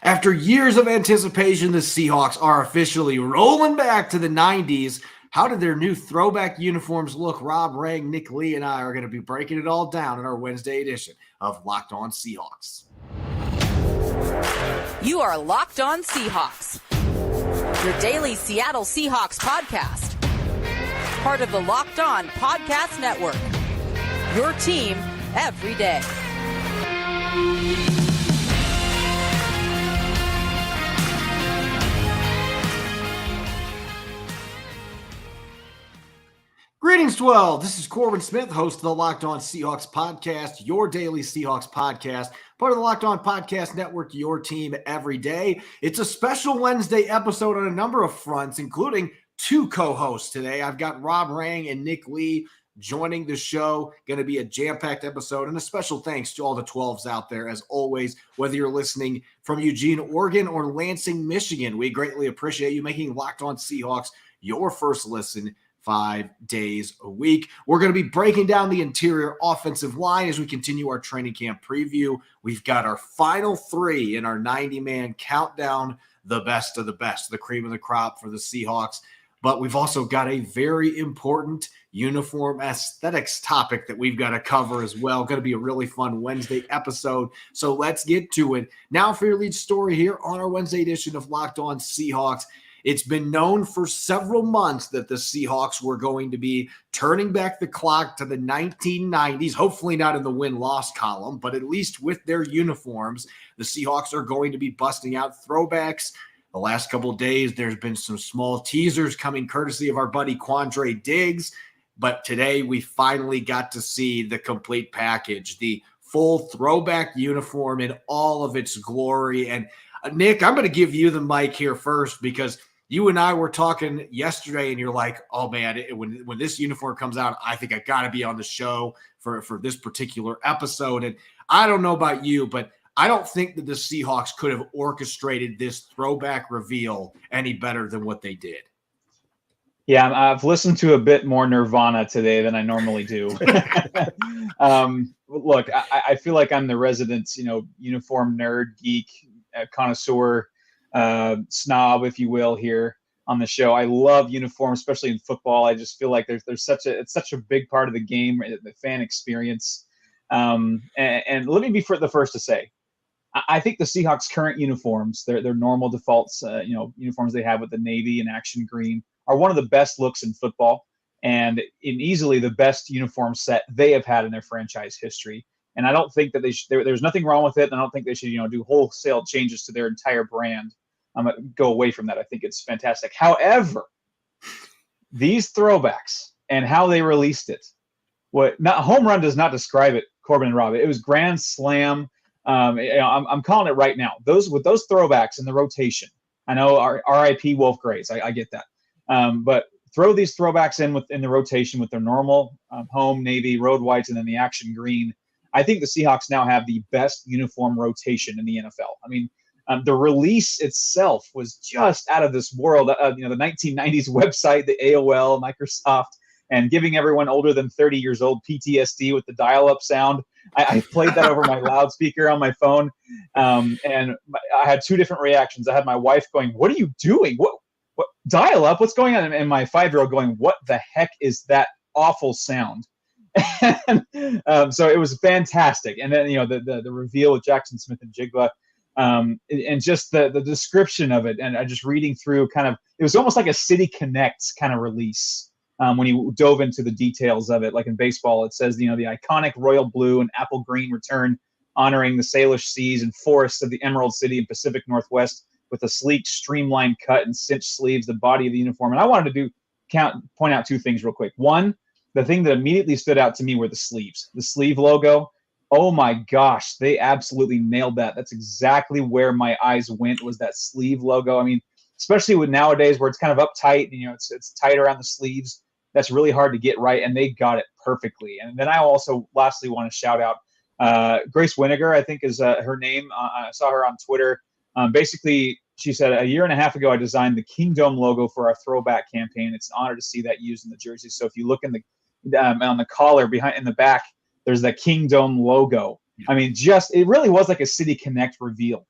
After years of anticipation, the Seahawks are officially rolling back to the 90s. How did their new throwback uniforms look? Rob Rang, Nick Lee, and I are going to be breaking it all down in our Wednesday edition of Locked On Seahawks. You are Locked On Seahawks, your daily Seattle Seahawks podcast. Part of the Locked On Podcast Network, your team every day. Greetings, 12. This is Corbin Smith, host of the Locked On Seahawks podcast, your daily Seahawks podcast, part of the Locked On Podcast Network, your team every day. It's a special Wednesday episode on a number of fronts, including two co-hosts today. I've got Rob Rang and Nick Lee joining the show. Going to be a jam-packed episode, and a special thanks to all the 12s out there, as always, whether you're listening from Eugene, Oregon, or Lansing, Michigan. We greatly appreciate you making Locked On Seahawks your first listen 5 days a week. We're going to be breaking down the interior offensive line as we continue our training camp preview. We've got our final three in our 90-man countdown, the best of the best, the cream of the crop for the Seahawks. But we've also got a very important uniform aesthetics topic that we've got to cover as well. Going to be a really fun Wednesday episode. So let's get to it. Now for your lead story here on our Wednesday edition of Locked On Seahawks. It's been known for several months that the Seahawks were going to be turning back the clock to the 1990s, hopefully not in the win-loss column, but at least with their uniforms. The Seahawks are going to be busting out throwbacks. The last couple of days, there's been some small teasers coming courtesy of our buddy Quandre Diggs, but today we finally got to see the complete package, the full throwback uniform in all of its glory. And Nick, I'm going to give you the mic here first because you and I were talking yesterday, and you're like, oh, man, when this uniform comes out, I think I got to be on the show for this particular episode. And I don't know about you, but I don't think that the Seahawks could have orchestrated this throwback reveal any better than what they did. Yeah, I've listened to a bit more Nirvana today than I normally do. Look, I feel like I'm the resident, uniform nerd, geek, connoisseur, snob, if you will, here on the show. I love uniforms, especially in football. I just feel like it's such a big part of the game, the fan experience. And let me be the first to say, I think the Seahawks' current uniforms, their normal defaults, uniforms they have with the navy and action green, are one of the best looks in football, and easily the best uniform set they have had in their franchise history. And I don't think that there's nothing wrong with it. And I don't think they should, do wholesale changes to their entire brand. Go away from that. I think it's fantastic. However, these throwbacks and how they released it, home run does not describe it, Corbin and Rob. It was grand slam. I'm calling it right now. With those throwbacks in the rotation. I know R.I.P. Wolf Grays. I get that. But throw these throwbacks in the rotation with their normal home navy, road whites, and then the action green. I think the Seahawks now have the best uniform rotation in the NFL. I mean, the release itself was just out of this world. The 1990s website, the AOL, Microsoft, and giving everyone older than 30 years old PTSD with the dial-up sound. I played that over my loudspeaker on my phone, and I had two different reactions. I had my wife going, "What are you doing? What dial-up? What's going on?" And my 5-year-old going, "What the heck is that awful sound?" And so it was fantastic. And then, the reveal with Jackson Smith-Njigba, and just the description of it. And I just reading through it was almost like a City Connects kind of release when he dove into the details of it. Like in baseball, it says, the iconic royal blue and apple green return, honoring the Salish seas and forests of the Emerald City and Pacific Northwest with a sleek, streamlined cut and cinched sleeves, the body of the uniform. And I wanted to point out two things real quick. One, the thing that immediately stood out to me were the sleeves. The sleeve logo, oh my gosh, they absolutely nailed that. That's exactly where my eyes went, was that sleeve logo. I mean, especially with nowadays where it's kind of uptight, it's tight around the sleeves. That's really hard to get right, and they got it perfectly. And then I also lastly want to shout out Grace Winiger, I think is her name. I saw her on Twitter. Basically, she said, a year and a half ago, I designed the Kingdom logo for our throwback campaign. It's an honor to see that used in the jersey. So if you look in on the collar in the back, there's the Kingdom logo. I mean, it really was like a City Connect reveal.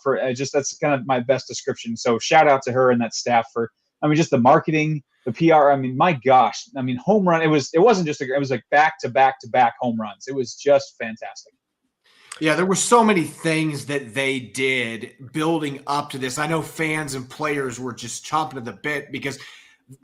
For just that's kind of my best description. So shout out to her and that staff for, just the marketing, the PR. My gosh, home run. It wasn't just it was like back to back to back home runs. It was just fantastic. Yeah, there were so many things that they did building up to this. I know fans and players were just chomping at the bit because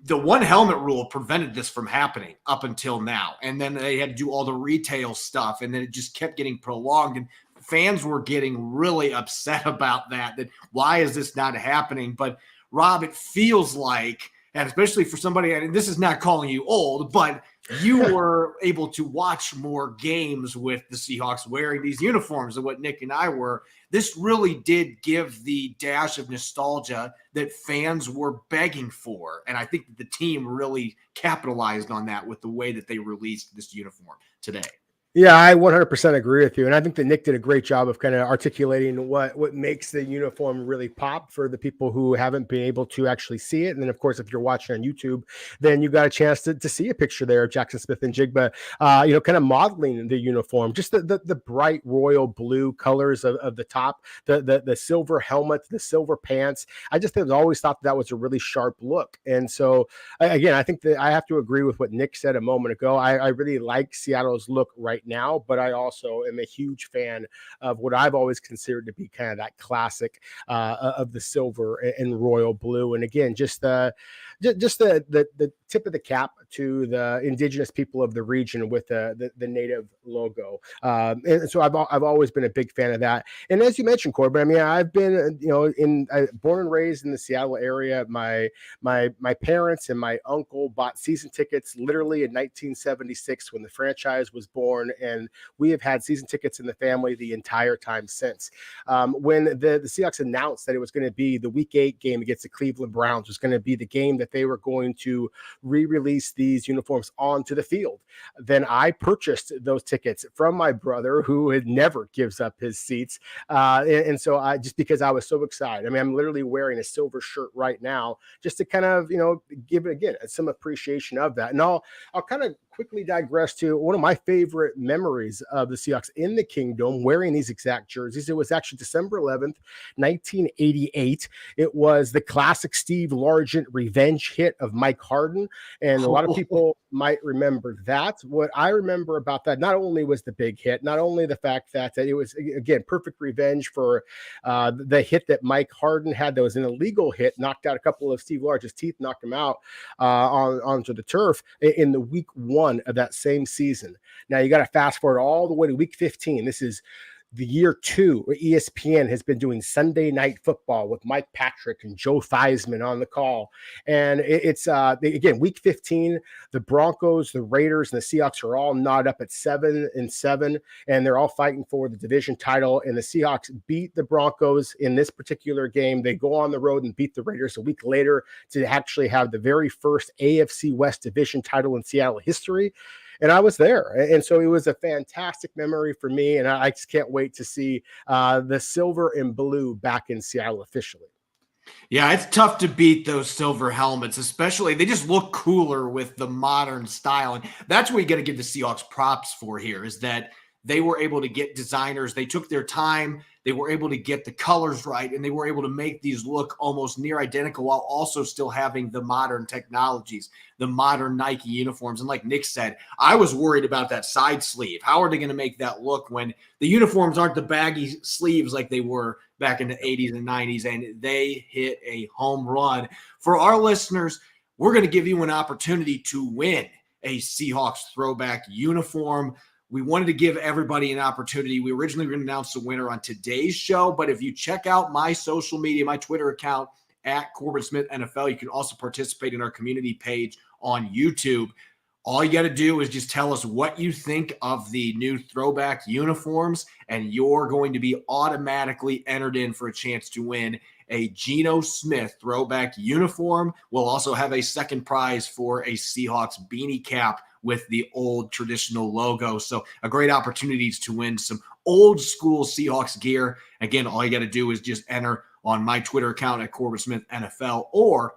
the one helmet rule prevented this from happening up until now. And then they had to do all the retail stuff, and then it just kept getting prolonged. And fans were getting really upset about that why is this not happening? But Rob, it feels like, and especially for somebody, and this is not calling you old, but you were able to watch more games with the Seahawks wearing these uniforms than what Nick and I were. This really did give the dash of nostalgia that fans were begging for. And I think that the team really capitalized on that with the way that they released this uniform today. Yeah, I 100% agree with you. And I think that Nick did a great job of kind of articulating what makes the uniform really pop for the people who haven't been able to actually see it. And then, of course, if you're watching on YouTube, then you got a chance to see a picture there of Jackson Smith-Njigba, kind of modeling the uniform, just the bright royal blue colors of the top, the silver helmet, the silver pants. I just always thought that was a really sharp look. And so, again, I think that I have to agree with what Nick said a moment ago. I really like Seattle's look right now, but I also am a huge fan of what I've always considered to be kind of that classic of the silver and royal blue. And again, just the tip of the cap to the indigenous people of the region with the native logo. And so I've always been a big fan of that. And as you mentioned, Corbin, I've been, born and raised in the Seattle area. My parents and my uncle bought season tickets literally in 1976 when the franchise was born. And we have had season tickets in the family the entire time since. When the Seahawks announced that it was going to be the Week 8 game against the Cleveland Browns was going to be the game that they were going to re-release these uniforms onto the field, then I purchased those tickets from my brother, who had never gives up his seats. And so I, just because I was so excited, I'm literally wearing a silver shirt right now just to kind of, give it again some appreciation of that. And I'll kind of quickly digress to one of my favorite memories of the Seahawks in the Kingdom wearing these exact jerseys. It was actually December 11th, 1988. It was the classic Steve Largent revenge hit of Mike Harden. And a lot of people might remember that. What I remember about that, not only was the big hit, not only the fact that it was, again, perfect revenge for the hit that Mike Harden had. That was an illegal hit, knocked out a couple of Steve Largent's teeth, knocked him out onto the turf in the week 1 of that same season. Now you got to fast forward all the way to week 15. This is the year 2 where ESPN has been doing Sunday Night Football with Mike Patrick and Joe Theismann on the call. And it's again, week 15, the Broncos, the Raiders, and the Seahawks are all knotted up at 7-7, and they're all fighting for the division title. And the Seahawks beat the Broncos in this particular game. They go on the road and beat the Raiders a week later to actually have the very first AFC West division title in Seattle history. And I was there. And so it was a fantastic memory for me. And I just can't wait to see the silver and blue back in Seattle officially. Yeah, it's tough to beat those silver helmets, especially they just look cooler with the modern style. And that's what you got to give the Seahawks props for here, is that they were able to get designers. They took their time. They were able to get the colors right, and they were able to make these look almost near identical while also still having the modern technologies, the modern Nike uniforms. And like Nick said, I was worried about that side sleeve. How are they going to make that look when the uniforms aren't the baggy sleeves like they were back in the 80s and 90s? And they hit a home run. For our listeners, we're going to give you an opportunity to win a Seahawks throwback uniform. We wanted to give everybody an opportunity. We originally were going to announce the winner on today's show, but if you check out my social media, my Twitter account at Corbin Smith NFL, you can also participate in our community page on YouTube. All you got to do is just tell us what you think of the new throwback uniforms, and you're going to be automatically entered in for a chance to win a Gino Smith throwback uniform. We'll also have a second prize for a Seahawks beanie cap with the old traditional logo. So a great opportunity to win some old school Seahawks gear. Again, all you got to do is just enter on my Twitter account at Corbin Smith NFL, or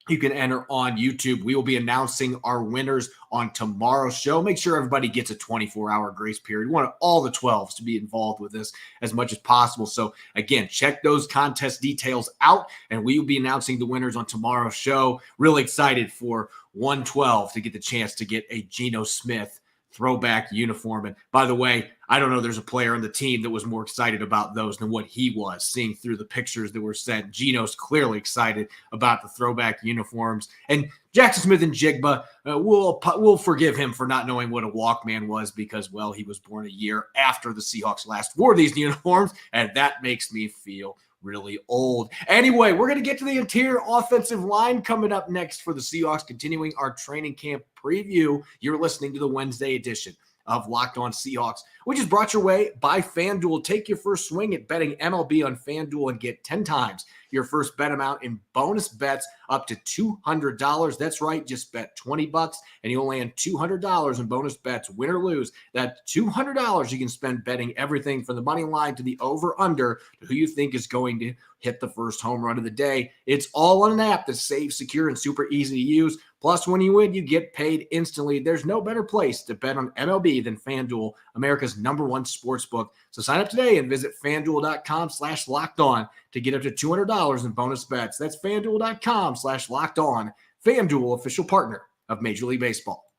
you can enter on YouTube. We will be announcing our winners on tomorrow's show. Make sure everybody gets a 24-hour grace period. We want all the 12s to be involved with this as much as possible. So, again, check those contest details out, and we will be announcing the winners on tomorrow's show. Really excited for 112 to get the chance to get a Gino Smith throwback uniform. And by the way, I don't know there's a player on the team that was more excited about those than what he was, seeing through the pictures that were sent. Gino's clearly excited about the throwback uniforms. And Jackson Smith-Njigba, we'll forgive him for not knowing what a Walkman was because, well, he was born a year after the Seahawks last wore these uniforms, and that makes me feel really old. Anyway, we're going to get to the interior offensive line coming up next for the Seahawks, continuing our training camp preview. You're listening to the Wednesday edition of Locked On Seahawks, which is brought your way by FanDuel. Take your first swing at betting MLB on FanDuel and get 10 times your first bet amount in bonus bets up to $200. That's right, just bet $20 and you'll land $200 in bonus bets, win or lose. That $200 you can spend betting everything from the money line to the over-under to who you think is going to hit the first home run of the day. It's all on an app that's safe, secure, and super easy to use. Plus, when you win, you get paid instantly. There's no better place to bet on MLB than FanDuel, America's #1 sportsbook. So sign up today and visit FanDuel.com/lockedon to get up to $200 in bonus bets. That's FanDuel.com/lockedon. FanDuel, official partner of Major League Baseball.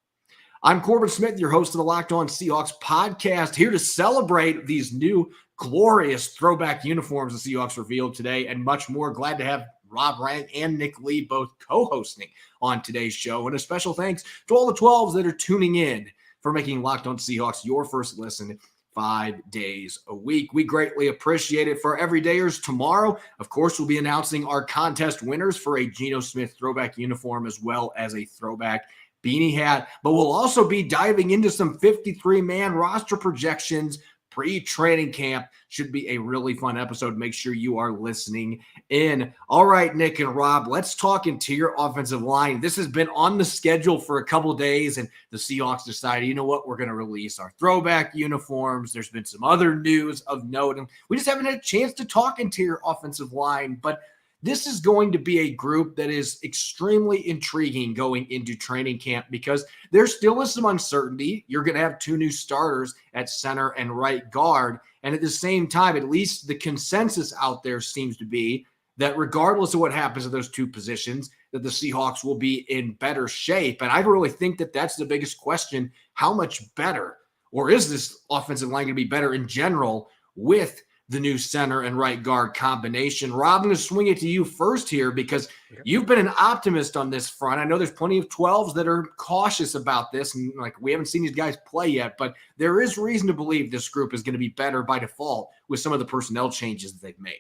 I'm Corbin Smith, your host of the Locked On Seahawks podcast, here to celebrate these new glorious throwback uniforms the Seahawks revealed today and much more. Glad to have Rob Rank and Nick Lee both co-hosting on today's show. And a special thanks to all the 12s that are tuning in for making Locked On Seahawks your first listen 5 days a week. We greatly appreciate it. For everydayers, tomorrow, of course, we'll be announcing our contest winners for a Gino Smith throwback uniform as well as a throwback beanie hat. But we'll also be diving into some 53-man roster projections pre-training camp. Should be a really fun episode. Make sure you are listening in. All right, Nick and Rob, let's talk interior offensive line. This has been on the schedule for a couple days, and the Seahawks decided, you know what, we're going to release our throwback uniforms. There's been some other news of note, and we just haven't had a chance to talk interior offensive line, but this is going to be a group that is extremely intriguing going into training camp because there still is some uncertainty. You're going to have two new starters at center and right guard. And at the same time, at least the consensus out there seems to be that regardless of what happens at those two positions, that the Seahawks will be in better shape. And I really think that that's the biggest question. How much better, or is this offensive line going to be better in general with the new center and right guard combination? Rob, I'm going to swing it to you first here because you've been an optimist on this front. I know there's plenty of 12s that are cautious about this, and like we haven't seen these guys play yet, but there is reason to believe this group is going to be better by default with some of the personnel changes that they've made.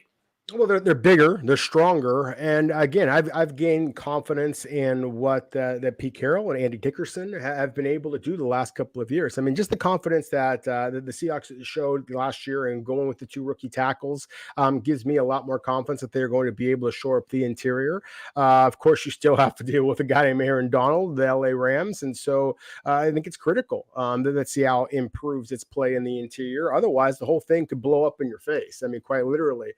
Well, they're bigger, they're stronger, and again, I've gained confidence in what that Pete Carroll and Andy Dickerson have been able to do the last couple of years. I mean, just the confidence that the Seahawks showed last year and going with the two rookie tackles gives me a lot more confidence that they're going to be able to shore up the interior. Of course, you still have to deal with a guy named Aaron Donald, the LA Rams, and so I think it's critical that Seattle improves its play in the interior. Otherwise, the whole thing could blow up in your face. I mean, quite literally.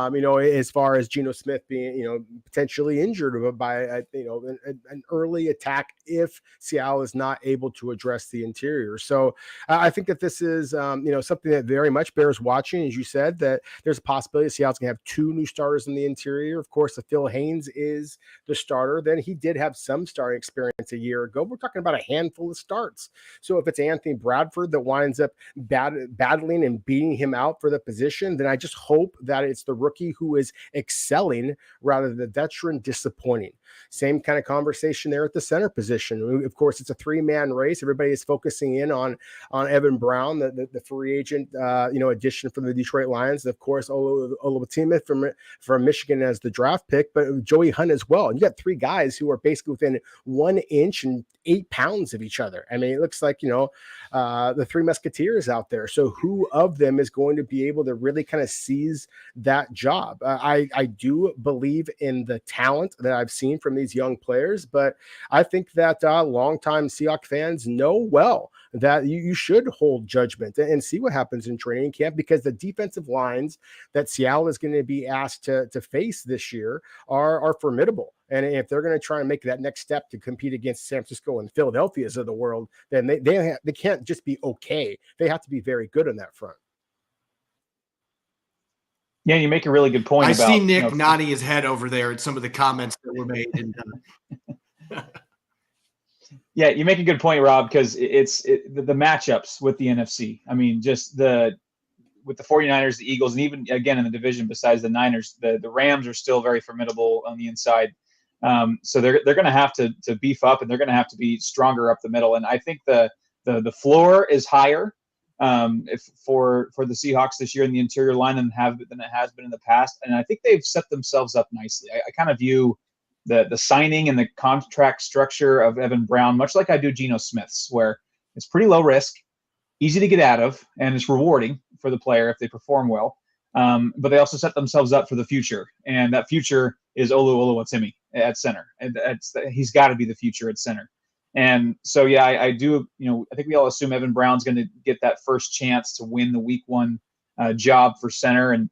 As far as Gino Smith being, potentially injured by, an early attack if Seattle is not able to address the interior. So I think that this is, something that very much bears watching. As you said, that there's a possibility Seattle's going to have two new starters in the interior. Of course, if Phil Haynes is the starter, then he did have some starting experience a year ago. We're talking about a handful of starts. So if it's Anthony Bradford that winds up battling and beating him out for the position, then I just hope that it's the rookie who is excelling rather than the veteran disappointing. Same kind of conversation there at the center position. Of course, it's a three-man race. Everybody is focusing in on Evan Brown, the free agent, addition from the Detroit Lions. And of course, Oluwatimi from Michigan as the draft pick, but Joey Hunt as well. And you got three guys who are basically within 1 inch and 8 pounds of each other. I mean, it looks like, the three musketeers out there. So who of them is going to be able to really kind of seize that job? I do believe in the talent that I've seen seen from these young players. But I think that longtime Seahawks fans know well that you should hold judgment and see what happens in training camp, because the defensive lines that Seattle is going to be asked to face this year are formidable. And if they're going to try and make that next step to compete against San Francisco and Philadelphia's of the world, then they can't just be okay. They have to be very good on that front. Yeah, you make a really good point. I see Nick nodding his head over there at some of the comments that were made. Yeah, you make a good point, Rob, because the matchups with the NFC. I mean, just with the 49ers, the Eagles, and even, again, in the division besides the Niners, the Rams are still very formidable on the inside. So they're going to have to beef up, and they're going to have to be stronger up the middle. And I think the floor is higher for the Seahawks this year in the interior line than it has been in the past. And I think they've set themselves up nicely. I kind of view the signing and the contract structure of Evan Brown much like I do Gino Smith's, where it's pretty low risk, easy to get out of, and it's rewarding for the player if they perform well. But they also set themselves up for the future, and that future is Olu Oluwatimi at center, and he's got to be the future at center. And so, yeah, I do. I think we all assume Evan Brown's going to get that first chance to win the Week 1 job for center, and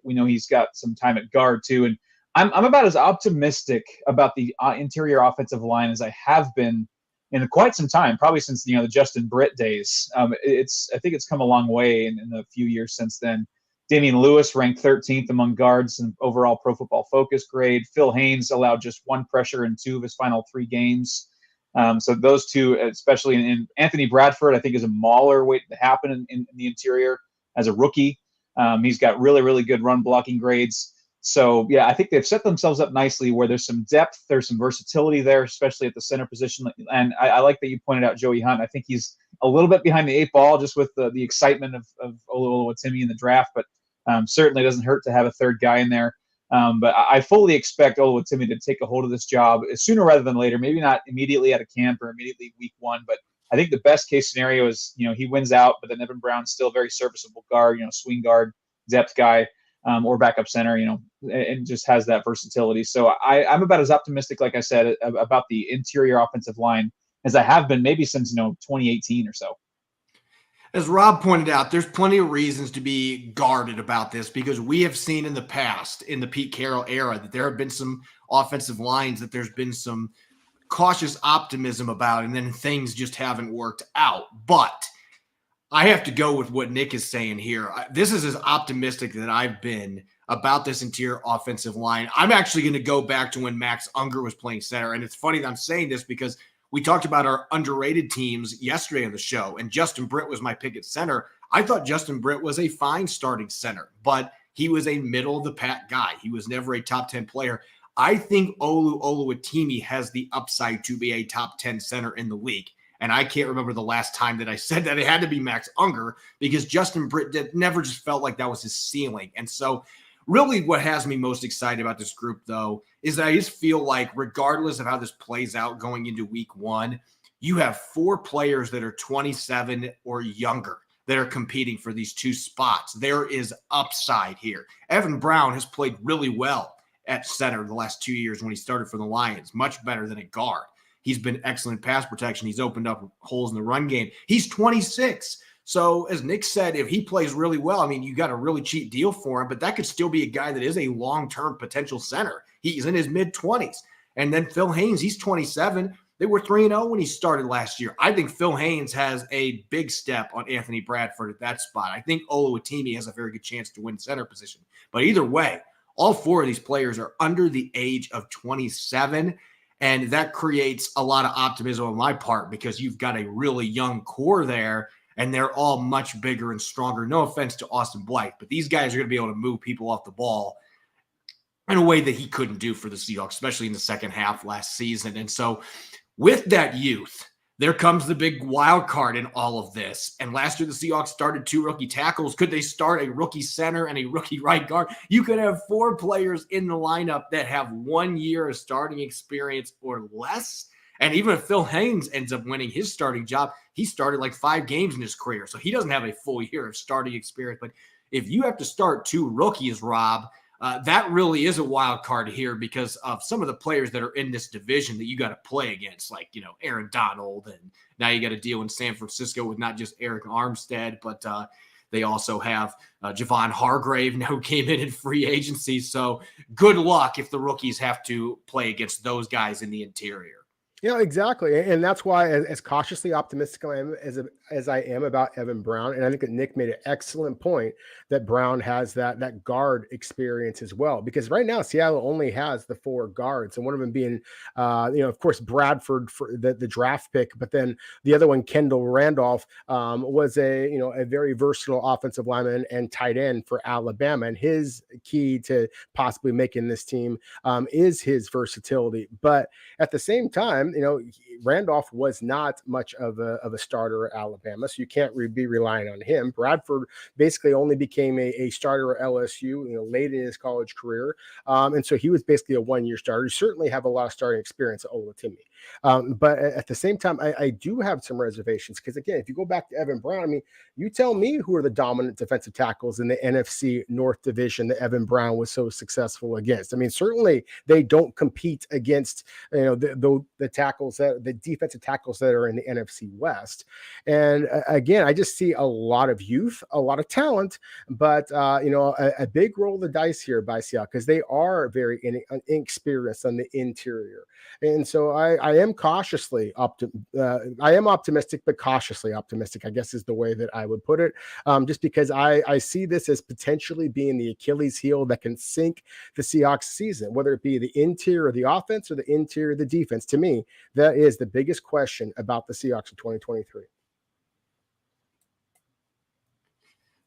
we know he's got some time at guard too. And I'm about as optimistic about the interior offensive line as I have been in quite some time, probably since the Justin Britt days. I think it's come a long way in the few years since then. Damian Lewis ranked 13th among guards in overall Pro Football Focus grade. Phil Haynes allowed just 1 pressure in 2 of his final 3 games. So those two, especially in Anthony Bradford, I think is a mauler waiting to happen in the interior as a rookie. He's got really, really good run blocking grades. So, yeah, I think they've set themselves up nicely where there's some depth, there's some versatility there, especially at the center position. And I like that you pointed out Joey Hunt. I think he's a little bit behind the 8 ball just with the excitement of Olu Oluwatimi in the draft, but certainly doesn't hurt to have a third guy in there. But I fully expect Oluwatimi to take a hold of this job sooner rather than later, maybe not immediately out of camp or immediately Week 1, but I think the best case scenario is, he wins out, but then Evan Brown's still a very serviceable guard, swing guard, depth guy, or backup center, and just has that versatility. So I'm about as optimistic, like I said, about the interior offensive line as I have been maybe since, 2018 or so. As Rob pointed out, there's plenty of reasons to be guarded about this, because we have seen in the past, in the Pete Carroll era, that there have been some offensive lines that there's been some cautious optimism about, and then things just haven't worked out. But I have to go with what Nick is saying here. This is as optimistic that I've been about this interior offensive line. I'm actually going to go back to when Max Unger was playing center. And it's funny that I'm saying this because we talked about our underrated teams yesterday on the show, and Justin Britt was my pick at center. I thought Justin Britt was a fine starting center, but he was a middle-of-the-pack guy. He was never a top 10 player. I think Olu Oluwatimi has the upside to be a top 10 center in the league. And I can't remember the last time that I said that. It had to be Max Unger, because Justin Britt never just felt like that was his ceiling. And so really what has me most excited about this group, though, is that I just feel like regardless of how this plays out going into Week 1, you have 4 players that are 27 or younger that are competing for these 2 spots. There is upside here. Evan Brown has played really well at center the last 2 years when he started for the Lions, much better than at guard. He's been excellent pass protection. He's opened up holes in the run game. He's 26. So as Nick said, if he plays really well, I mean, you got a really cheap deal for him, but that could still be a guy that is a long-term potential center. He's in his mid-20s. And then Phil Haynes, he's 27. They were 3-0 when he started last year. I think Phil Haynes has a big step on Anthony Bradford at that spot. I think Oluwatimi has a very good chance to win center position. But either way, all 4 of these players are under the age of 27. And that creates a lot of optimism on my part, because you've got a really young core there, and they're all much bigger and stronger. No offense to Austin Blythe, but these guys are going to be able to move people off the ball in a way that he couldn't do for the Seahawks, especially in the second half last season. And so with that youth, there comes the big wild card in all of this. And last year, the Seahawks started 2 rookie tackles. Could they start a rookie center and a rookie right guard? You could have 4 players in the lineup that have 1 year of starting experience or less. And even if Phil Haynes ends up winning his starting job, he started like 5 games in his career. So he doesn't have a full year of starting experience. But if you have to start 2 rookies, Rob, that really is a wild card here because of some of the players that are in this division that you got to play against, like, Aaron Donald. And now you got to deal in San Francisco with not just Eric Armstead, but they also have Javon Hargrave who came in free agency. So good luck if the rookies have to play against those guys in the interior. Yeah, exactly. And that's why, as cautiously optimistic as I am about Evan Brown, and I think that Nick made an excellent point that Brown has that guard experience as well. Because right now, Seattle only has the 4 guards, and one of them being, of course, Bradford for the draft pick, but then the other one, Kendall Randolph, was a very versatile offensive lineman and tight end for Alabama. And his key to possibly making this team is his versatility. But at the same time, Randolph was not much of a starter at Alabama, so you can't be relying on him. Bradford basically only became a starter at LSU, late in his college career, and so he was basically a 1-year starter. You certainly have a lot of starting experience at Olatimi, but at the same time, I do have some reservations because, again, if you go back to Evan Brown, I mean, you tell me who are the dominant defensive tackles in the NFC North Division that Evan Brown was so successful against. I mean, certainly they don't compete against the tackles, the defensive tackles that are in the NFC West. And again, I just see a lot of youth, a lot of talent, but a big roll of the dice here by Seattle because they are very inexperienced on the interior. And so I am cautiously I am optimistic, but cautiously optimistic, I guess is the way that I would put it. Just because I see this as potentially being the Achilles heel that can sink the Seahawks season, whether it be the interior of the offense or the interior of the defense. To me, that is the biggest question about the Seahawks in 2023.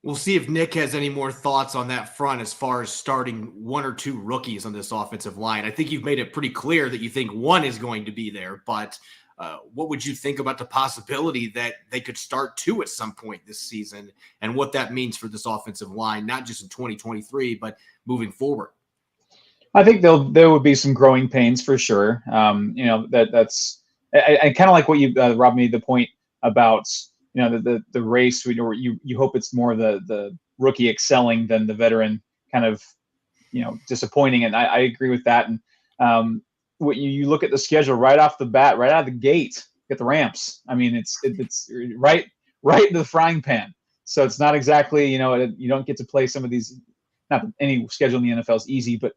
We'll see if Nick has any more thoughts on that front as far as starting 1 or 2 rookies on this offensive line. I think you've made it pretty clear that you think one is going to be there, but what would you think about the possibility that they could start 2 at some point this season and what that means for this offensive line, not just in 2023, but moving forward? I think there would be some growing pains for sure. That's I kind of like what you Rob made the point about the race where you hope it's more the rookie excelling than the veteran kind of disappointing, and I agree with that. And what you look at the schedule right off the bat, right out of the gate, get the Rams. I mean, it's right into the frying pan. So it's not exactly you don't get to play some of these. Not that any schedule in the NFL is easy, but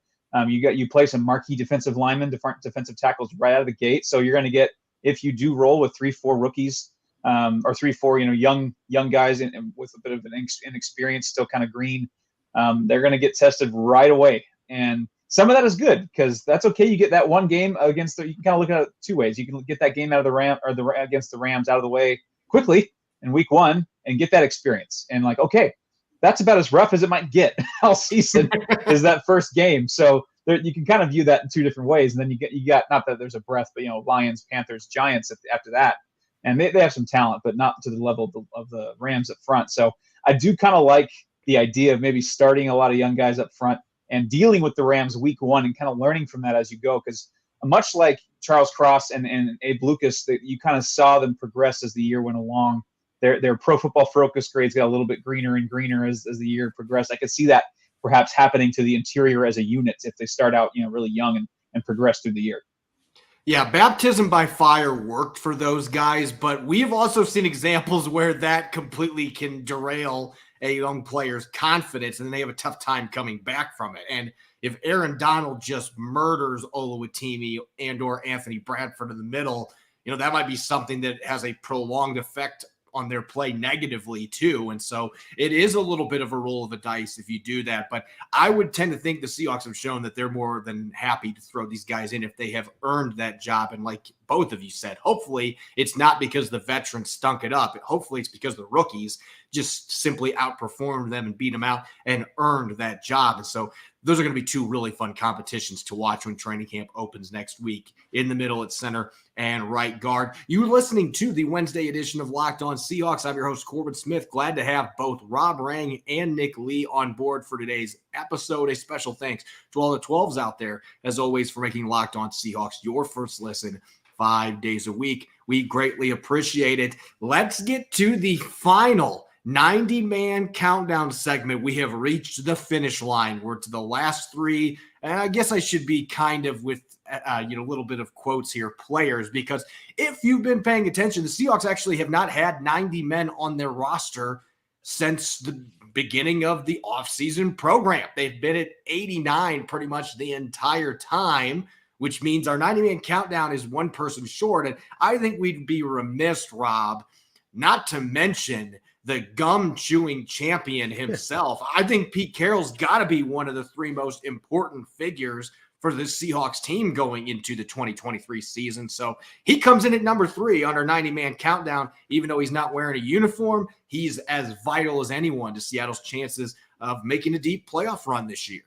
you play some marquee defensive linemen, defensive tackles right out of the gate. So you're going to get, if you do roll with 3-4 rookies or 3-4 young guys with a bit of an inexperience, still kind of green, they're going to get tested right away. And some of that is good because that's okay. You get that one game against you can kind of look at it 2 ways. You can get that game out of against the Rams out of the way quickly in week 1 and get that experience. And okay, that's about as rough as it might get all season is that first game. So you can kind of view that in 2 different ways. And then you got not that there's a breath, but Lions, Panthers, Giants after that. And they have some talent, but not to the level of the Rams up front. So I do kind of like the idea of maybe starting a lot of young guys up front and dealing with the Rams week 1 and kind of learning from that as you go. Because much like Charles Cross and Abe Lucas, that you kind of saw them progress as the year went along. Their Pro Football Focus grades got a little bit greener and greener as the year progressed. I could see that perhaps happening to the interior as a unit if they start out really young and progress through the year. Yeah, baptism by fire worked for those guys, but we've also seen examples where that completely can derail a young player's confidence, and then they have a tough time coming back from it. And if Aaron Donald just murders Oluwatimi and or Anthony Bradford in the middle, that might be something that has a prolonged effect on their play negatively too. And so it is a little bit of a roll of the dice if you do that. But I would tend to think the Seahawks have shown that they're more than happy to throw these guys in if they have earned that job. And like both of you said, hopefully it's not because the veterans stunk it up. Hopefully it's because the rookies just simply outperformed them and beat them out and earned that job. And so those are going to be 2 really fun competitions to watch when training camp opens next week. In the middle at center and right guard. You're listening to the Wednesday edition of Locked On Seahawks. I'm your host, Corbin Smith. Glad to have both Rob Rang and Nick Lee on board for today's episode. A special thanks to all the 12s out there, as always, for making Locked On Seahawks your first listen 5 days a week. We greatly appreciate it. Let's get to the final 90-man countdown segment. We have reached the finish line. We're to the last three. And I guess I should be kind of with, a little bit of quotes here, players, because if you've been paying attention, the Seahawks actually have not had 90 men on their roster since the beginning of the offseason program. They've been at 89 pretty much the entire time, which means our 90-man countdown is one person short. And I think we'd be remiss, Rob, not to mention the gum-chewing champion himself. I think Pete Carroll's got to be one of the three most important figures for the Seahawks team going into the 2023 season. So he comes in at number 3 on our 90-man countdown. Even though he's not wearing a uniform, he's as vital as anyone to Seattle's chances of making a deep playoff run this year.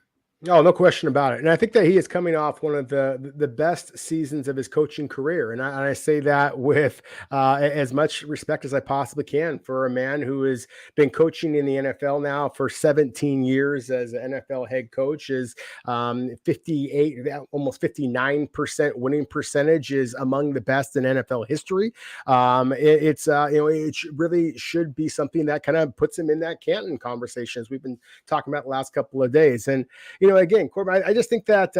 Oh, no question about it. And I think that he is coming off one of the best seasons of his coaching career. And I say that with as much respect as I possibly can for a man who has been coaching in the NFL now for 17 years as an NFL head coach. Is 58, almost 59% winning percentage is among the best in NFL history. It really should be something that kind of puts him in that Canton conversation as we've been talking about the last couple of days. And, again, Corbin, I just think that,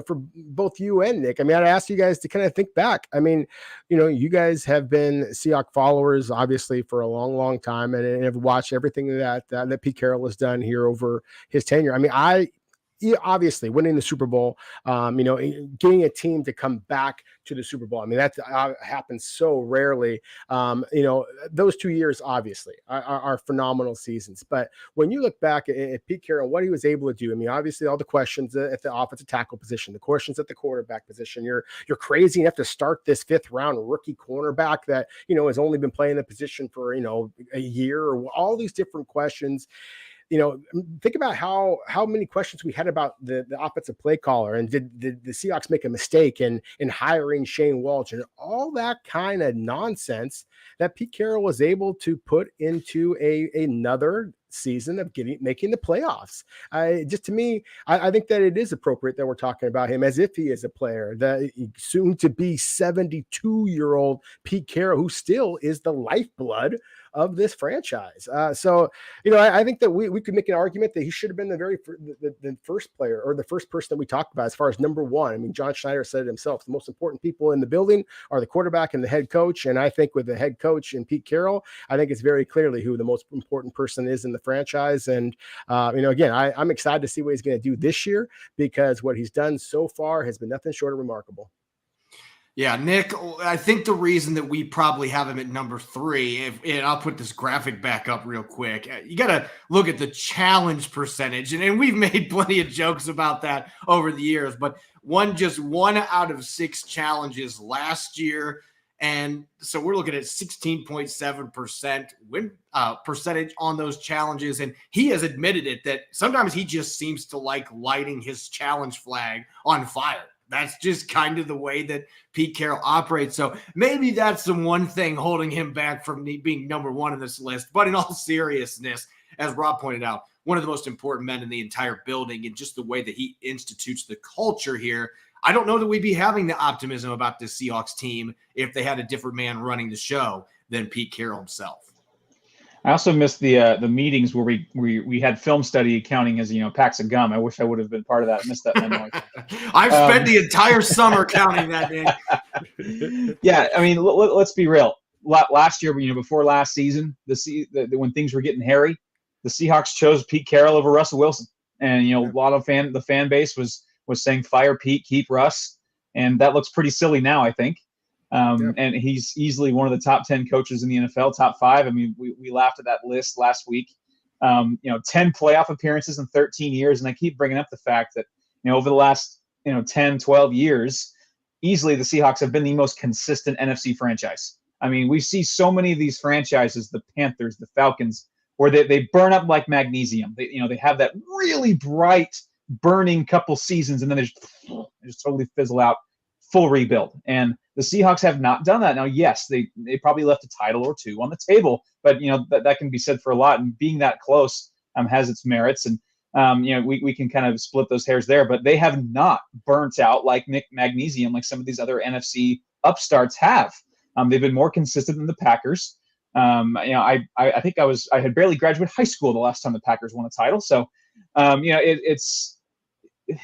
for both you and Nick, I'd ask you guys to kind of think back. You guys have been Seahawks followers, obviously, for a long, long time and have watched everything that Pete Carroll has done here over his tenure. Obviously winning the Super Bowl, getting a team to come back to the Super Bowl. That happens so rarely. Those 2 years obviously are phenomenal seasons. But when you look back at Pete Carroll, what he was able to do, obviously all the questions at the offensive tackle position, the questions at the quarterback position, you're crazy enough to start this 5th round rookie cornerback that, has only been playing the position for, a year, or all these different questions. Think about how many questions we had about the offensive play caller, and did the Seahawks make a mistake in hiring Shane Walsh, and all that kind of nonsense that Pete Carroll was able to put into another season of making the playoffs. To me, I think that it is appropriate that we're talking about him as if he is a player, that soon to be 72-year-old Pete Carroll, who still is the lifeblood of this franchise. I think that we could make an argument that he should have been the first player, or the first person that we talked about as far as number 1. John Schneider said it himself. The most important people in the building are the quarterback and the head coach. And I think with the head coach and Pete Carroll, I think it's very clearly who the most important person is in the franchise. And, again, I'm excited to see what he's going to do this year, because what he's done so far has been nothing short of remarkable. Yeah, Nick, I think the reason that we probably have him at number 3, and I'll put this graphic back up real quick, you got to look at the challenge percentage. And we've made plenty of jokes about that over the years, but just 1 out of 6 challenges last year. And so we're looking at 16.7% win percentage on those challenges. And he has admitted it, that sometimes he just seems to like lighting his challenge flag on fire. That's just kind of the way that Pete Carroll operates. So maybe that's the one thing holding him back from being number 1 in this list. But in all seriousness, as Rob pointed out, one of the most important men in the entire building, and just the way that he institutes the culture here. I don't know that we'd be having the optimism about the Seahawks team if they had a different man running the show than Pete Carroll himself. I also missed the meetings where we had film study counting as packs of gum. I wish I would have been part of that. I missed that memo. I've spent the entire summer counting that, Nick. Yeah, let's be real. Last year, before last season, when things were getting hairy, the Seahawks chose Pete Carroll over Russell Wilson, and a lot of the fan base was saying fire Pete, keep Russ, and that looks pretty silly now, I think. And he's easily one of the top 10 coaches in the NFL, top 5. We laughed at that list last week. 10 playoff appearances in 13 years. And I keep bringing up the fact that, over the last, 10, 12 years, easily the Seahawks have been the most consistent NFC franchise. We see so many of these franchises, the Panthers, the Falcons, where they burn up like magnesium. They have that really bright burning couple seasons, and then they just totally fizzle out, full rebuild. And the Seahawks have not done that. Now, yes, they probably left a title or 2 on the table, but that can be said for a lot. And being that close has its merits. And we can kind of split those hairs there, but they have not burnt out like magnesium, like some of these other NFC upstarts have. They've been more consistent than the Packers. I think I had barely graduated high school the last time the Packers won a title. So,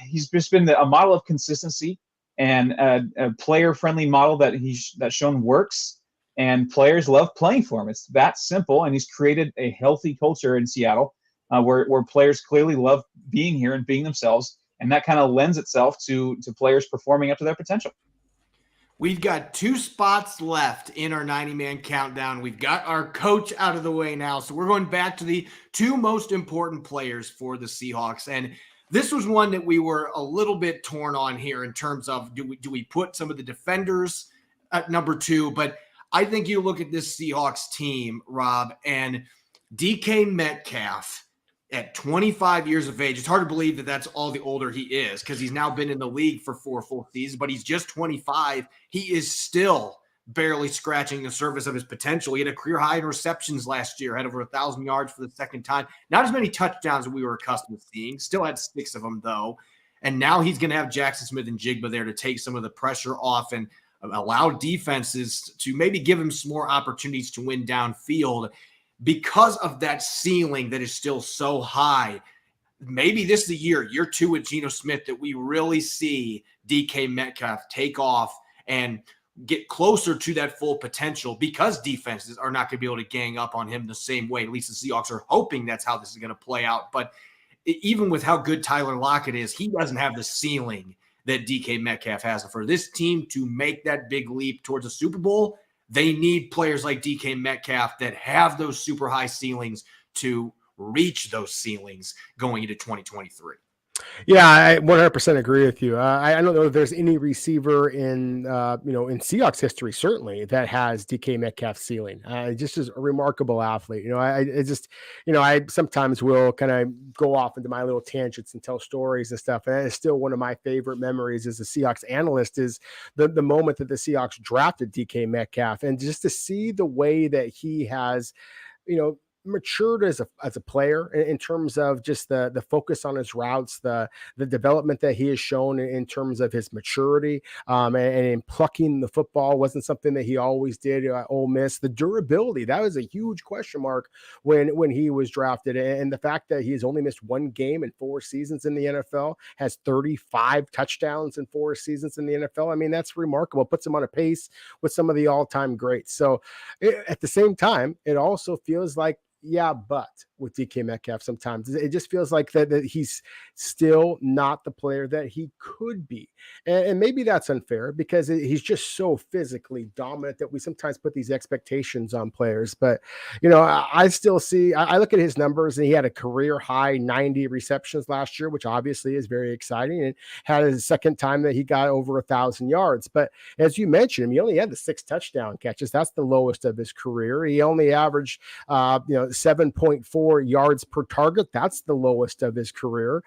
he's just been a model of consistency and a player-friendly model that's shown works, and players love playing for him. It's that simple, and he's created a healthy culture in Seattle where players clearly love being here and being themselves, and that kind of lends itself to players performing up to their potential. We've got 2 spots left in our 90-man countdown. We've got our coach out of the way now, so we're going back to the 2 most important players for the Seahawks. And this was one that we were a little bit torn on here in terms of do we put some of the defenders at number 2? But I think you look at this Seahawks team, Rob, and DK Metcalf at 25 years of age. It's hard to believe that that's all the older he is because he's now been in the league for 4 full seasons, but he's just 25. He is still barely scratching the surface of his potential. He had a career high in receptions last year, had over 1,000 yards for the second time. Not as many touchdowns as we were accustomed to seeing. Still had 6 of them, though. And now he's going to have Jackson Smith-Njigba there to take some of the pressure off and allow defenses to maybe give him some more opportunities to win downfield. Because of that ceiling that is still so high, maybe this is the year 2 with Gino Smith, that we really see DK Metcalf take off and get closer to that full potential, because defenses are not going to be able to gang up on him the same way. At least the Seahawks are hoping that's how this is going to play out. But even with how good Tyler Lockett is, he doesn't have the ceiling that DK Metcalf has. For this team to make that big leap towards a Super Bowl, they need players like DK Metcalf that have those super high ceilings to reach those ceilings going into 2023. Yeah, I 100% agree with you. I don't know if there's any receiver in Seahawks history, certainly, that has DK Metcalf's ceiling. Just is a remarkable athlete. I sometimes will kind of go off into my little tangents and tell stories and stuff. And it's still one of my favorite memories as a Seahawks analyst is the moment that the Seahawks drafted DK Metcalf, and just to see the way that he has, matured as a player in terms of just the focus on his routes, the development that he has shown in terms of his maturity, and in plucking the football wasn't something that he always did at Ole Miss. The durability, that was a huge question mark when he was drafted, and the fact that he has only missed 1 game in 4 seasons in the NFL, has 35 touchdowns in 4 seasons in the NFL. I mean, that's remarkable. Puts him on a pace with some of the all-time greats. So at the same time, it also feels like, yeah, but with DK Metcalf, sometimes it just feels like that he's still not the player that he could be. And maybe that's unfair because he's just so physically dominant that we sometimes put these expectations on players. But, I still see, I look at his numbers, and he had a career high 90 receptions last year, which obviously is very exciting, and had a second time that he got over 1,000 yards. But as you mentioned, he only had the 6 touchdown catches. That's the lowest of his career. He only averaged, 7.4 yards per target. That's the lowest of his career.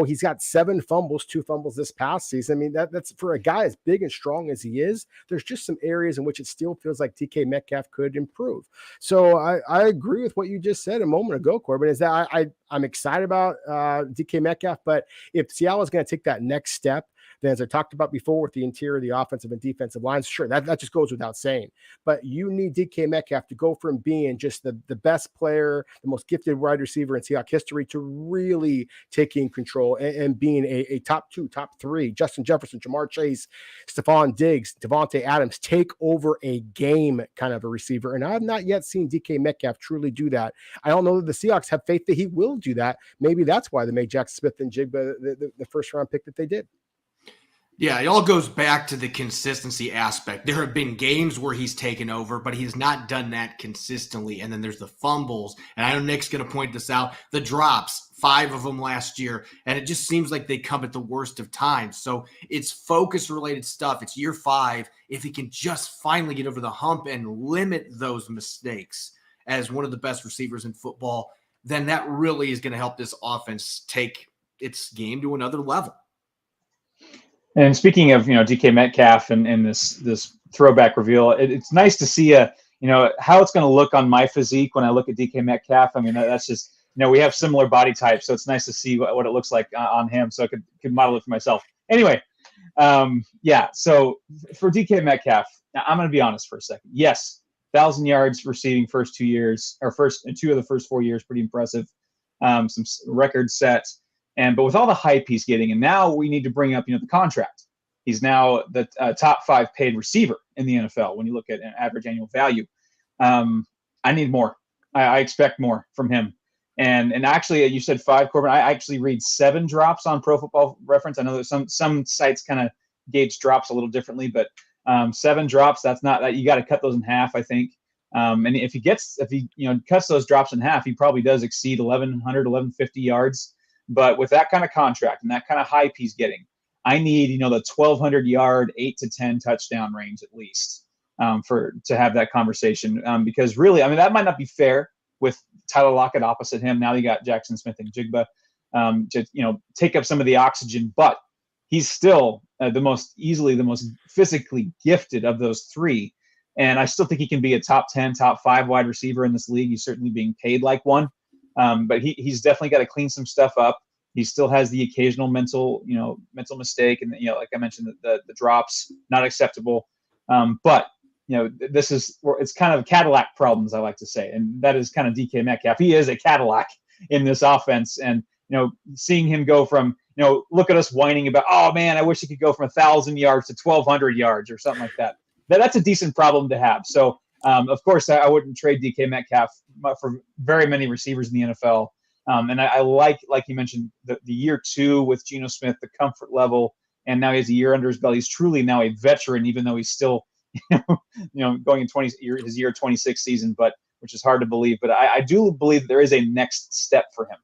He's got 7 fumbles, 2 fumbles this past season. I mean, that's for a guy as big and strong as he is, there's just some areas in which it still feels like DK Metcalf could improve. So I agree with what you just said a moment ago, Corbin, is that I'm excited about DK Metcalf, but if Seattle is going to take that next step, then, as I talked about before with the interior, the offensive and defensive lines, sure, that just goes without saying. But you need DK Metcalf to go from being just the best player, the most gifted wide receiver in Seahawks history, to really taking control and being a top 2, top 3, Justin Jefferson, Jamar Chase, Stephon Diggs, Devontae Adams, take over a game kind of a receiver. And I've not yet seen DK Metcalf truly do that. I don't know that the Seahawks have faith that he will do that. Maybe that's why they made Jackson Smith-Njigba the first round pick that they did. Yeah, it all goes back to the consistency aspect. There have been games where he's taken over, but he's not done that consistently. And then there's the fumbles. And I know Nick's going to point this out. The drops, 5 of them last year. And it just seems like they come at the worst of times. So it's focus-related stuff. It's year 5. If he can just finally get over the hump and limit those mistakes as one of the best receivers in football, then that really is going to help this offense take its game to another level. And speaking of, DK Metcalf and this throwback reveal, it's nice to see how it's going to look on my physique when I look at DK Metcalf. I mean, that's just, we have similar body types, so it's nice to see what it looks like on him, so I could model it for myself. Anyway, so for DK Metcalf, now I'm going to be honest for a second. Yes, 1,000 yards receiving first 2 years, or first 2 of the first 4 years, pretty impressive. Some record sets, but with all the hype he's getting, and now we need to bring up, the contract. He's now the top 5 paid receiver in the NFL when you look at an average annual value. I need more. I expect more from him. And actually, you said 5, Corbin. I actually read 7 drops on Pro Football Reference. I know that some sites kind of gauge drops a little differently, but 7 drops. That's not that. You got to cut those in half, I think. And if he cuts those drops in half, he probably does exceed 1,100, 1,150 yards. But with that kind of contract and that kind of hype he's getting, I need the 1,200 yard, 8 to 10 touchdown range at least to have that conversation. Because really, that might not be fair with Tyler Lockett opposite him. Now you got Jackson Smith-Njigba to take up some of the oxygen, but he's still the most physically gifted of those 3. And I still think he can be a top 10, top 5 wide receiver in this league. He's certainly being paid like one, but he's definitely got to clean some stuff up. He still has the occasional mental mistake, and like I mentioned, the drops not acceptable. But it's kind of Cadillac problems, I like to say, and that is kind of DK Metcalf. He is a Cadillac in this offense, and seeing him go from look at us whining about, oh man, I wish he could go from 1,000 yards to 1,200 yards or something like that. That's a decent problem to have. So of course I wouldn't trade DK Metcalf for very many receivers in the NFL. And I like you mentioned, the year 2 with Gino Smith, the comfort level, and now he has a year under his belt. He's truly now a veteran, even though he's still, going in his year 26 season, but which is hard to believe. But I do believe there is a next step for him.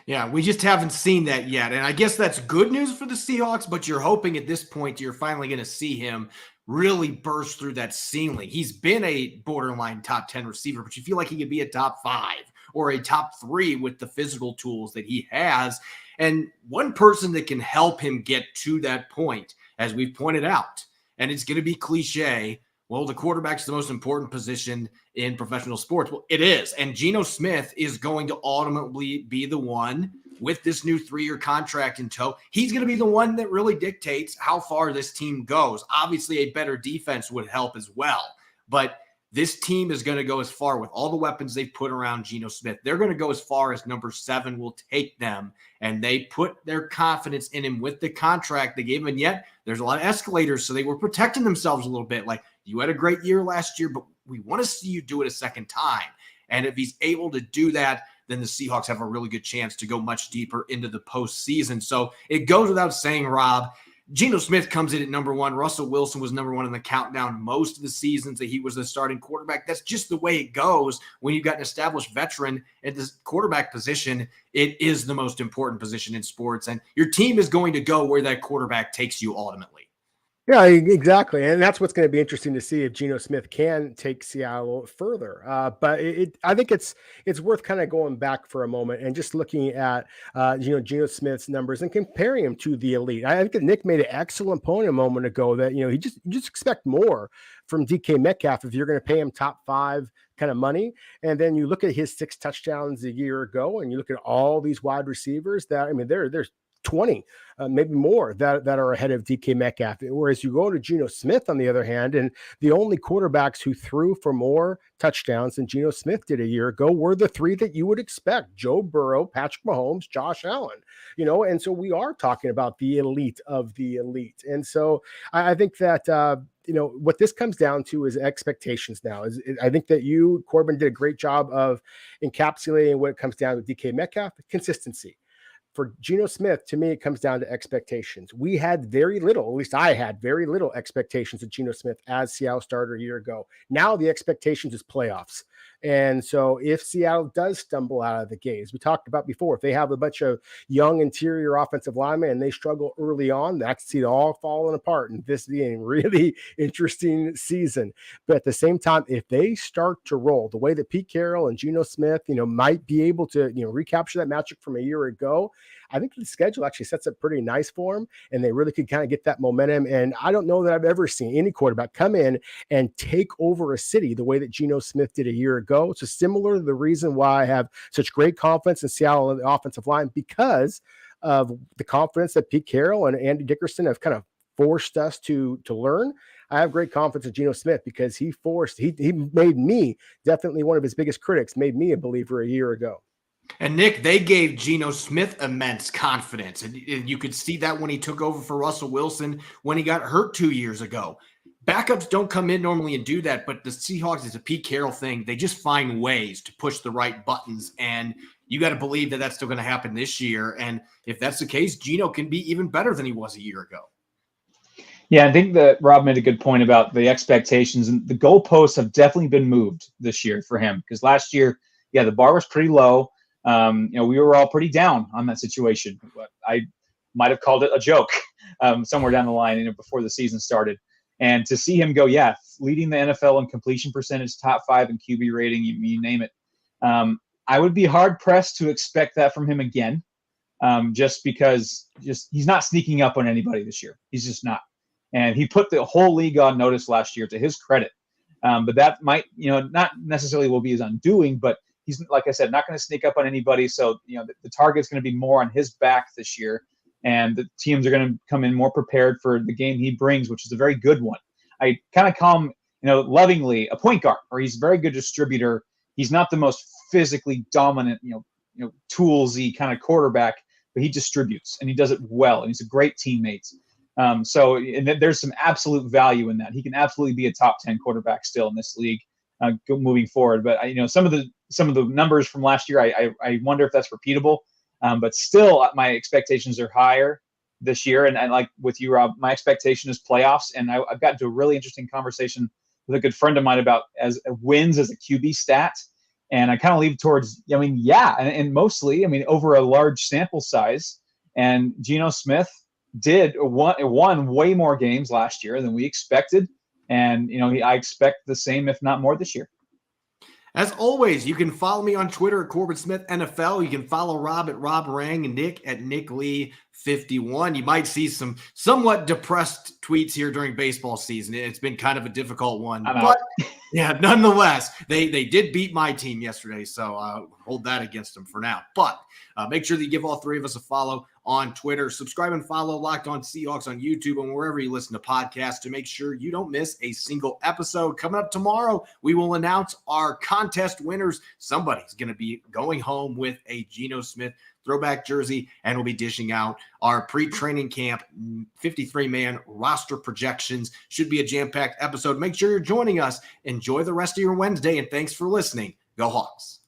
Yeah, we just haven't seen that yet. And I guess that's good news for the Seahawks, but you're hoping at this point you're finally going to see him really burst through that ceiling. He's been a borderline top 10 receiver, but you feel like he could be a top 5 or a top 3 with the physical tools that he has. And one person that can help him get to that point, as we've pointed out, and it's going to be cliche, well, the quarterback's the most important position in professional sports. Well, it is. And Gino Smith is going to ultimately be the one with this new 3-year contract in tow. He's going to be the one that really dictates how far this team goes. Obviously, a better defense would help as well. But this team is going to go as far with all the weapons they've put around Gino Smith. They're going to go as far as number 7 will take them. And they put their confidence in him with the contract they gave him. And yet there's a lot of escalators. So they were protecting themselves a little bit. Like, you had a great year last year, but we want to see you do it a second time. And if he's able to do that, then the Seahawks have a really good chance to go much deeper into the postseason. So it goes without saying, Rob, Geno Smith comes in at number 1. Russell Wilson was number 1 in the countdown most of the seasons that he was the starting quarterback. That's just the way it goes when you've got an established veteran at this quarterback position. It is the most important position in sports, and your team is going to go where that quarterback takes you ultimately. Yeah, exactly. And that's what's going to be interesting to see if Geno Smith can take Seattle further. But I think it's worth kind of going back for a moment and just looking at, Geno Smith's numbers and comparing him to the elite. I think that Nick made an excellent point a moment ago that, you just expect more from DK Metcalf if you're going to pay him top 5 kind of money. And then you look at his 6 touchdowns a year ago and you look at all these wide receivers that, there's 20, maybe more that are ahead of DK Metcalf. Whereas you go to Geno Smith, on the other hand, and the only quarterbacks who threw for more touchdowns than Geno Smith did a year ago were the 3 that you would expect: Joe Burrow, Patrick Mahomes, Josh Allen, and so we are talking about the elite of the elite. And so I think that, what this comes down to is expectations now. I think that you, Corbin, did a great job of encapsulating what it comes down to DK Metcalf: consistency. For Geno Smith, to me, it comes down to expectations. We had very little, at least I had very little expectations of Geno Smith as Seattle starter a year ago. Now the expectations is playoffs. And so if Seattle does stumble out of the gate, as we talked about before, if they have a bunch of young interior offensive linemen and they struggle early on, that could see it all falling apart and this being a really interesting season. But at the same time, if they start to roll the way that Pete Carroll and Geno Smith, might be able to, recapture that magic from a year ago, I think the schedule actually sets up pretty nice for them, and they really could kind of get that momentum. And I don't know that I've ever seen any quarterback come in and take over a city the way that Geno Smith did a year ago. So similar to the reason why I have such great confidence in Seattle and the offensive line, because of the confidence that Pete Carroll and Andy Dickerson have kind of forced us to learn. I have great confidence in Gino Smith because he made me, definitely one of his biggest critics, made me a believer a year ago. And Nick, they gave Gino Smith immense confidence. And you could see that when he took over for Russell Wilson when he got hurt 2 years ago. Backups don't come in normally and do that, but the Seahawks is a Pete Carroll thing. They just find ways to push the right buttons, and you got to believe that that's still going to happen this year. And if that's the case, Gino can be even better than he was a year ago. Yeah, I think that Rob made a good point about the expectations, and the goalposts have definitely been moved this year for him, because last year, yeah, the bar was pretty low. We were all pretty down on that situation. I might have called it a joke somewhere down the line, before the season started. And to see him go, leading the NFL in completion percentage, top 5 in QB rating, you name it. I would be hard pressed to expect that from him again, just because he's not sneaking up on anybody this year. He's just not. And he put the whole league on notice last year, to his credit. But that might, not necessarily will be his undoing, but he's, like I said, not going to sneak up on anybody. So, the target's going to be more on his back this year. And the teams are going to come in more prepared for the game he brings, which is a very good one. I kind of call him, lovingly, a point guard, or he's a very good distributor. He's not the most physically dominant, toolsy kind of quarterback, but he distributes and he does it well. And he's a great teammate. And there's some absolute value in that. He can absolutely be a top 10 quarterback still in this league moving forward. But some of the numbers from last year, I wonder if that's repeatable. But still, my expectations are higher this year. And like with you, Rob, my expectation is playoffs. And I've gotten to a really interesting conversation with a good friend of mine about as wins as a QB stat. And I kind of leave towards, and mostly, over a large sample size. And Gino Smith won way more games last year than we expected. And, I expect the same, if not more, this year. As always, you can follow me on Twitter at Corbin Smith NFL. You can follow Rob at Rob Rang and Nick at Nick Lee 51. You might see some somewhat depressed tweets here during baseball season. It's been kind of a difficult one, but yeah, nonetheless, they did beat my team yesterday, so hold that against them for now. But make sure that you give all three of us a follow on Twitter. Subscribe and follow Locked On Seahawks on YouTube and wherever you listen to podcasts to make sure you don't miss a single episode. Coming up tomorrow, we will announce our contest winners. Somebody's going to be going home with a Gino Smith throwback jersey, and we'll be dishing out our pre-training camp 53-man roster projections. Should be a jam-packed episode. Make sure you're joining us. Enjoy the rest of your Wednesday, and thanks for listening. Go Hawks.